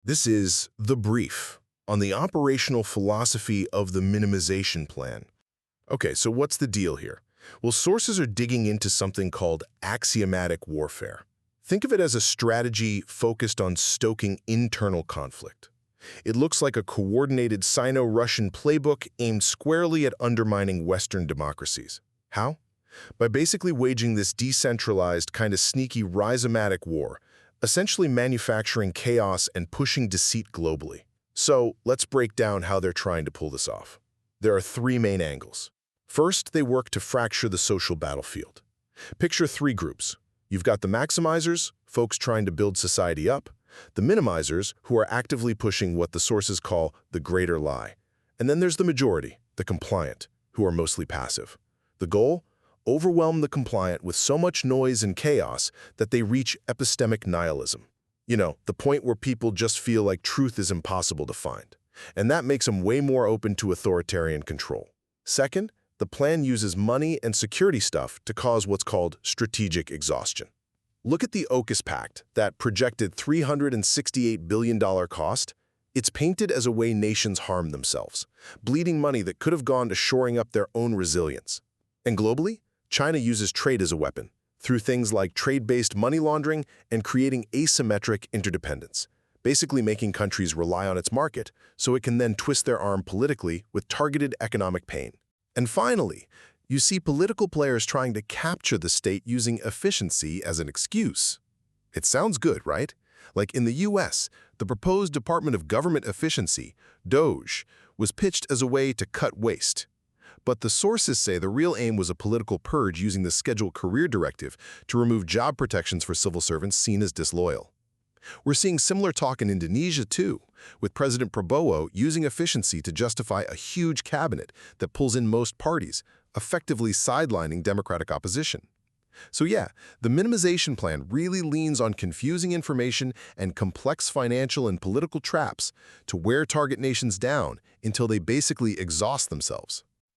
This is the brief on the operational philosophy of the minimization plan. Okay, so what's the deal here? Well, sources are digging into something called axiomatic warfare. Think of it as a strategy focused on stoking internal conflict. It looks like a coordinated Sino-Russian playbook aimed squarely at undermining Western democracies. How? By basically waging this decentralized, kind of sneaky rhizomatic war, essentially manufacturing chaos and pushing deceit globally. So let's break down how they're trying to pull this off. There are three main angles. First, they work to fracture the social battlefield. Picture three groups. You've got the maximizers, folks trying to build society up, the minimizers, who are actively pushing what the sources call the greater lie, and then there's the majority, the compliant, who are mostly passive. The goal? Overwhelm the compliant with so much noise and chaos that they reach epistemic nihilism. You know, the point where people just feel like truth is impossible to find. And that makes them way more open to authoritarian control. Second, the plan uses money and security stuff to cause what's called strategic exhaustion. Look at the AUKUS pact, that projected $368 billion cost. It's painted as a way nations harm themselves, bleeding money that could have gone to shoring up their own resilience. And globally, China uses trade as a weapon, through things like trade-based money laundering and creating asymmetric interdependence, basically making countries rely on its market so it can then twist their arm politically with targeted economic pain. And finally, you see political players trying to capture the state using efficiency as an excuse. It sounds good, right? Like in the US, the proposed Department of Government Efficiency, DOGE, was pitched as a way to cut waste. But the sources say the real aim was a political purge using the Scheduled Career Directive to remove job protections for civil servants seen as disloyal. We're seeing similar talk in Indonesia, too, with President Prabowo using efficiency to justify a huge cabinet that pulls in most parties, effectively sidelining democratic opposition. So yeah, the minimization plan really leans on confusing information and complex financial and political traps to wear target nations down until they basically exhaust themselves.